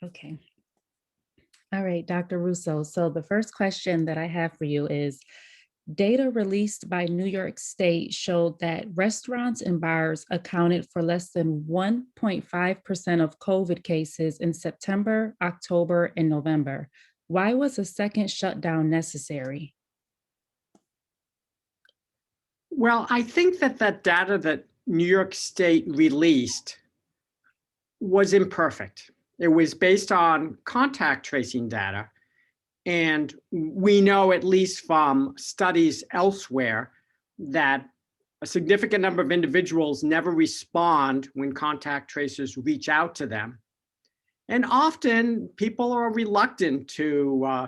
Okay. All right, Dr. Russo. So the first question that I have for you is data released by New York State showed that restaurants and bars accounted for less than 1.5% of COVID cases in September, October, and November. Why was a second shutdown necessary? Well, I think that that data that New York State released was imperfect. It was based on contact tracing data. And we know, at least from studies elsewhere, that a significant number of individuals never respond when contact tracers reach out to them. And often people are reluctant to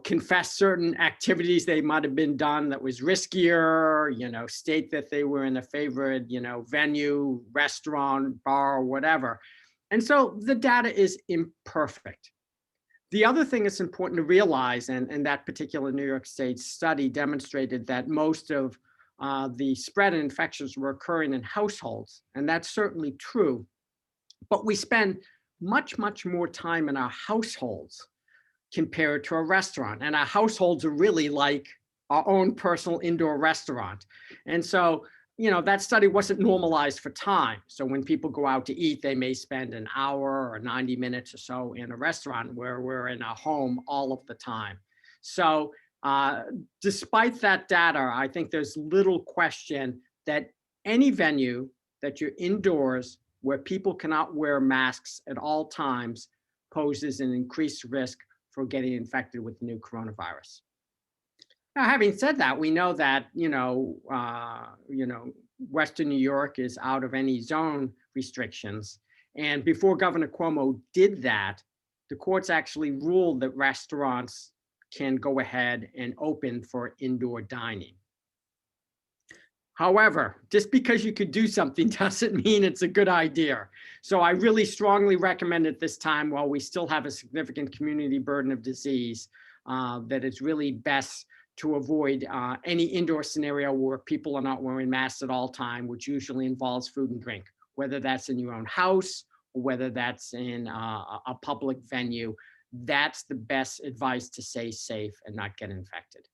confess certain activities they might have been done that was riskier, state that they were in a favorite, venue, restaurant, bar, or whatever. And so the data is imperfect. The other thing that's important to realize, and that particular New York State study demonstrated that most of the spread and infections were occurring in households, and that's certainly true. But we spend much, much more time in our households compared to a restaurant. And our households are really like our own personal indoor restaurant. And so, that study wasn't normalized for time. So when people go out to eat, they may spend an hour or 90 minutes or so in a restaurant, where we're in our home all of the time. So despite that data, I think there's little question that any venue that you're indoors where people cannot wear masks at all times poses an increased risk for getting infected with the new coronavirus. Now, having said that, we know that Western New York is out of any zone restrictions, and before Governor Cuomo did that, the courts actually ruled that restaurants can go ahead and open for indoor dining. However, just because you could do something doesn't mean it's a good idea. So I really strongly recommend at this time, while we still have a significant community burden of disease, that it's really best to avoid any indoor scenario where people are not wearing masks at all time, which usually involves food and drink, whether that's in your own house or whether that's in a public venue. That's the best advice to stay safe and not get infected.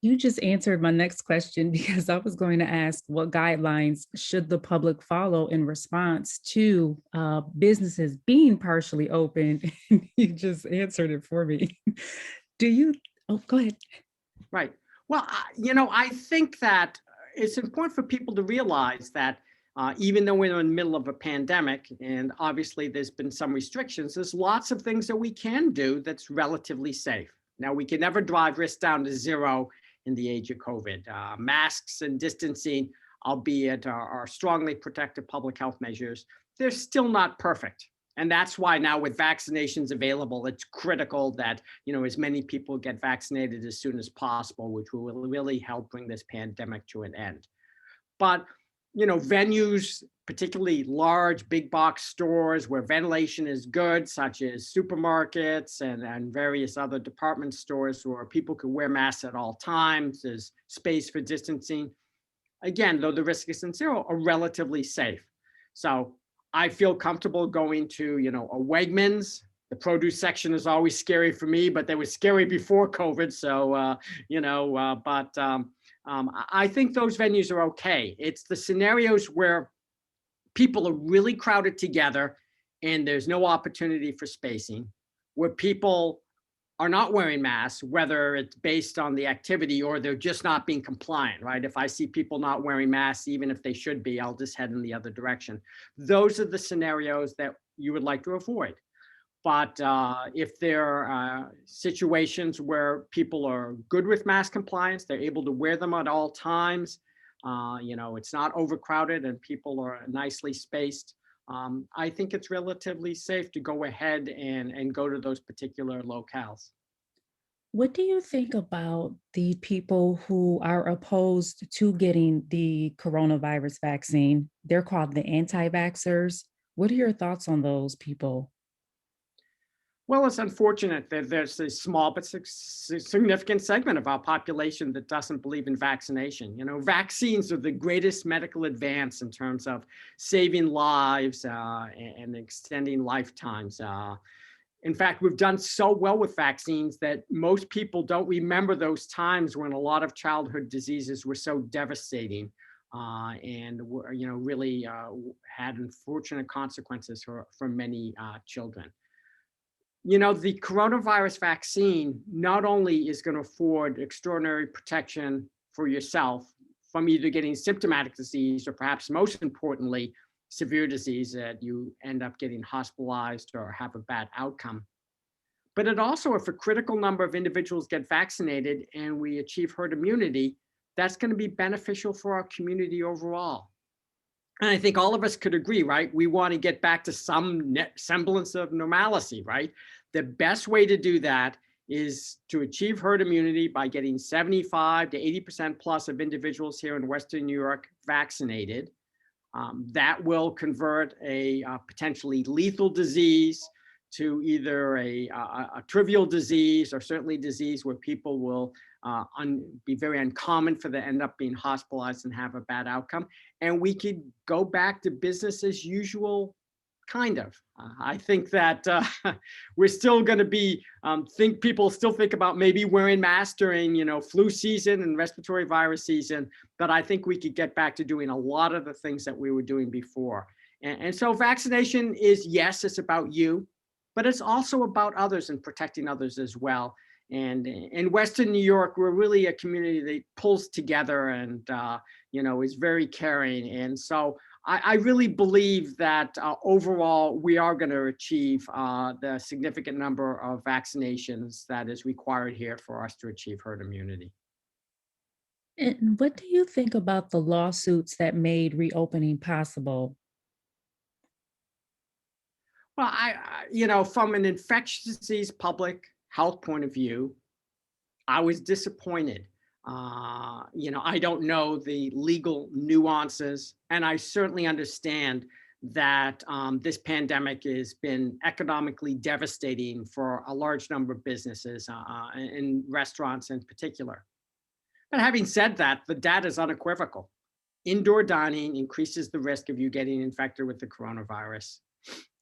You just answered my next question because I was going to ask what guidelines should the public follow in response to businesses being partially open. You just answered it for me. Do you? Oh, go ahead. Right. Well, I think that it's important for people to realize that even though we're in the middle of a pandemic, and obviously there's been some restrictions, there's lots of things that we can do that's relatively safe. Now, we can never drive risk down to zero in the age of COVID. Masks and distancing, albeit are strongly protective public health measures, they're still not perfect. And that's why now, with vaccinations available, it's critical that, as many people get vaccinated as soon as possible, which will really help bring this pandemic to an end. But, venues, particularly large big box stores where ventilation is good, such as supermarkets and various other department stores where people can wear masks at all times, there's space for distancing. Again, though the risk isn't zero, are relatively safe. So I feel comfortable going to, a Wegmans. The produce section is always scary for me, but they were scary before COVID. So, I think those venues are okay. It's the scenarios where people are really crowded together and there's no opportunity for spacing, where people are not wearing masks, whether it's based on the activity or they're just not being compliant, right? If I see people not wearing masks, even if they should be, I'll just head in the other direction. Those are the scenarios that you would like to avoid. But if there are situations where people are good with mask compliance, they're able to wear them at all times, it's not overcrowded and people are nicely spaced, I think it's relatively safe to go ahead and go to those particular locales. What do you think about the people who are opposed to getting the coronavirus vaccine? They're called the anti-vaxxers. What are your thoughts on those people? Well, it's unfortunate that there's a small but significant segment of our population that doesn't believe in vaccination. Vaccines are the greatest medical advance in terms of saving lives and extending lifetimes. In fact, we've done so well with vaccines that most people don't remember those times when a lot of childhood diseases were so devastating and were, really had unfortunate consequences for many children. The coronavirus vaccine not only is going to afford extraordinary protection for yourself from either getting symptomatic disease or perhaps most importantly, severe disease that you end up getting hospitalized or have a bad outcome. But it also, if a critical number of individuals get vaccinated and we achieve herd immunity, that's going to be beneficial for our community overall. And I think all of us could agree, right? We want to get back to some semblance of normalcy, right? The best way to do that is to achieve herd immunity by getting 75 to 80% plus of individuals here in Western New York vaccinated. That will convert a potentially lethal disease to either a trivial disease or certainly disease where people will be very uncommon for them to end up being hospitalized and have a bad outcome. And we could go back to business as usual, kind of. I think that we're still going to be, think people still think about maybe wearing masks during, flu season and respiratory virus season. But I think we could get back to doing a lot of the things that we were doing before. And so vaccination is, yes, it's about you, but it's also about others and protecting others as well. And in Western New York, we're really a community that pulls together and, is very caring. And so I really believe that overall, we are going to achieve the significant number of vaccinations that is required here for us to achieve herd immunity. And what do you think about the lawsuits that made reopening possible? Well, from an infectious disease public health point of view, I was disappointed. I don't know the legal nuances, and I certainly understand that this pandemic has been economically devastating for a large number of businesses and restaurants in particular. But having said that, the data is unequivocal. Indoor dining increases the risk of you getting infected with the coronavirus.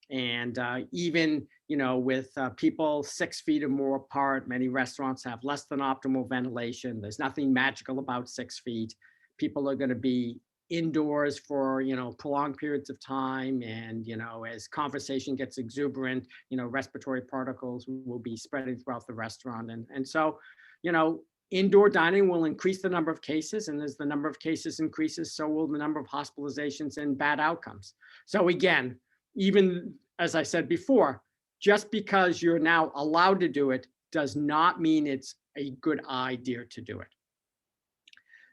And even, with people 6 feet or more apart, many restaurants have less than optimal ventilation. There's nothing magical about 6 feet. People are going to be indoors for, prolonged periods of time. And, as conversation gets exuberant, respiratory particles will be spreading throughout the restaurant. And so, you know, indoor dining will increase the number of cases. And as the number of cases increases, so will the number of hospitalizations and bad outcomes. So again, even as I said before, just because you're now allowed to do it does not mean it's a good idea to do it.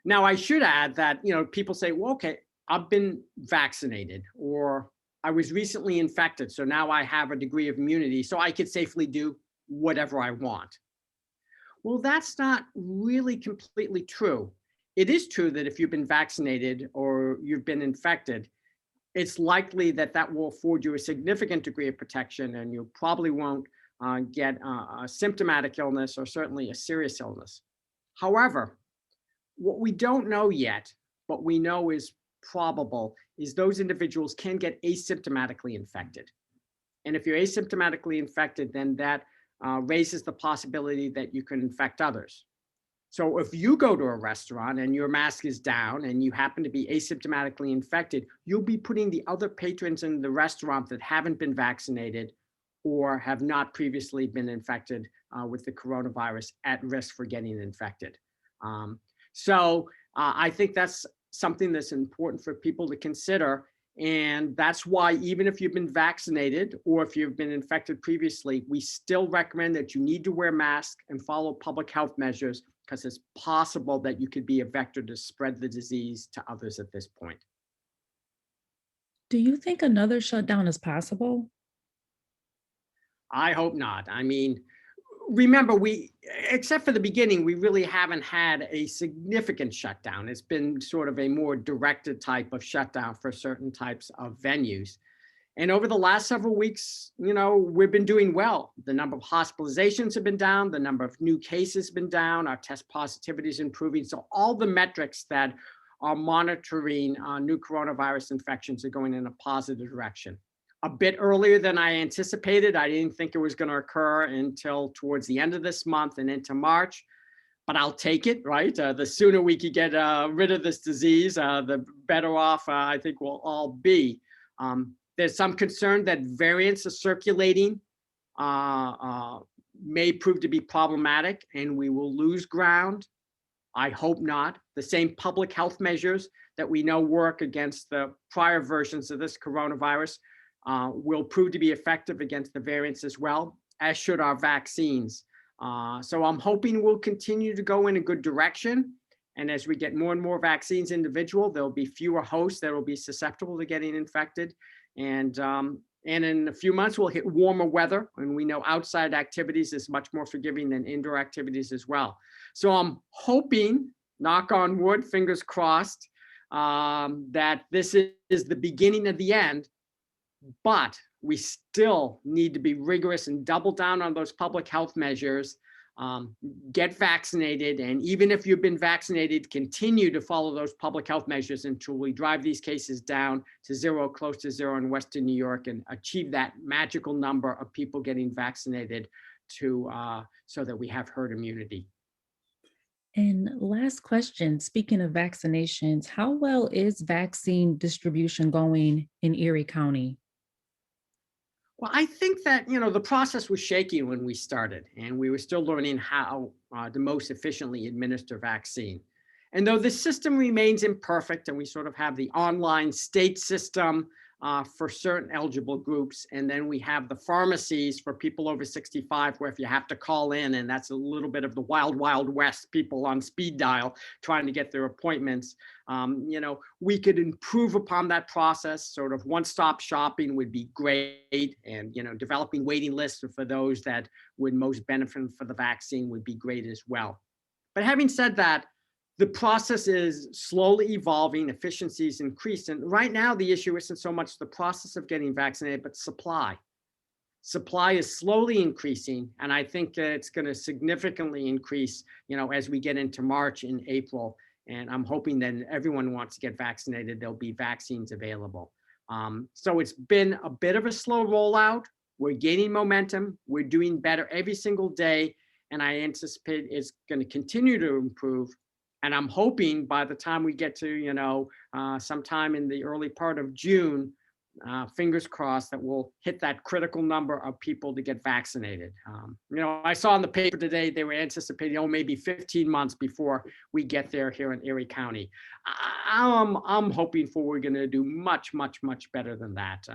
Now, I should add that, people say, well, okay, I've been vaccinated or I was recently infected, so now I have a degree of immunity, so I could safely do whatever I want. Well, that's not really completely true. It is true that if you've been vaccinated or you've been infected, it's likely that that will afford you a significant degree of protection and you probably won't get a symptomatic illness or certainly a serious illness. However, what we don't know yet, but we know is probable, is those individuals can get asymptomatically infected. And if you're asymptomatically infected, then that raises the possibility that you can infect others. So if you go to a restaurant and your mask is down and you happen to be asymptomatically infected, you'll be putting the other patrons in the restaurant that haven't been vaccinated or have not previously been infected with the coronavirus at risk for getting infected. So I think that's something that's important for people to consider. And that's why even if you've been vaccinated or if you've been infected previously, we still recommend that you need to wear masks and follow public health measures because it's possible that you could be a vector to spread the disease to others at this point. Do you think another shutdown is possible? I hope not. I mean, remember, except for the beginning, we really haven't had a significant shutdown. It's been sort of a more directed type of shutdown for certain types of venues. And over the last several weeks, we've been doing well. The number of hospitalizations have been down. The number of new cases have been down. Our test positivity is improving. So all the metrics that are monitoring new coronavirus infections are going in a positive direction. A bit earlier than I anticipated. I didn't think it was going to occur until towards the end of this month and into March, but I'll take it, right? The sooner we can get rid of this disease, the better off I think we'll all be. There's some concern that variants are circulating uh, uh, may prove to be problematic and we will lose ground. I hope not. The same public health measures that we know work against the prior versions of this coronavirus will prove to be effective against the variants as well, as should our vaccines. So I'm hoping we'll continue to go in a good direction. And as we get more and more vaccines individual, there'll be fewer hosts that will be susceptible to getting infected. And in a few months, we'll hit warmer weather. And we know outside activities is much more forgiving than indoor activities as well. So I'm hoping, knock on wood, fingers crossed, that this is the beginning of the end. But we still need to be rigorous and double down on those public health measures. Get vaccinated, and even if you've been vaccinated, continue to follow those public health measures until we drive these cases down to zero, close to zero in Western New York, and achieve that magical number of people getting vaccinated so that we have herd immunity. And last question, speaking of vaccinations, how well is vaccine distribution going in Erie County? Well, I think that, the process was shaky when we started, and we were still learning how to most efficiently administer vaccine. And though the system remains imperfect, and we sort of have the online state system for certain eligible groups, and then we have the pharmacies for people over 65, where if you have to call in, and that's a little bit of the wild, wild west, people on speed dial trying to get their appointments. We could improve upon that process. Sort of one-stop shopping would be great, and developing waiting lists for those that would most benefit for the vaccine would be great as well. But having said that, the process is slowly evolving, efficiencies increased. And right now, the issue isn't so much the process of getting vaccinated, but supply. Supply is slowly increasing, and I think that it's going to significantly increase, as we get into March and April. And I'm hoping that everyone wants to get vaccinated, there'll be vaccines available. So it's been a bit of a slow rollout. We're gaining momentum. We're doing better every single day, and I anticipate it's going to continue to improve. And I'm hoping by the time we get to, sometime in the early part of June, fingers crossed, that we'll hit that critical number of people to get vaccinated. I saw in the paper today, they were anticipating, maybe 15 months before we get there here in Erie County. I'm hoping for we're going to do much, much, much better than that.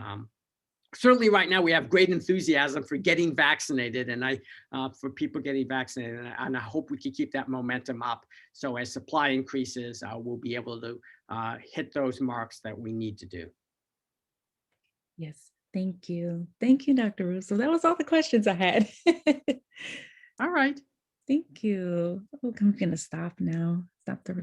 Certainly right now we have great enthusiasm for getting vaccinated, and for people getting vaccinated, and I hope we can keep that momentum up. So as supply increases, we'll be able to hit those marks that we need to do. Yes, thank you. Thank you, Dr. Russo. That was all the questions I had. All right. Thank you. Oh, I'm going to stop now. Stop the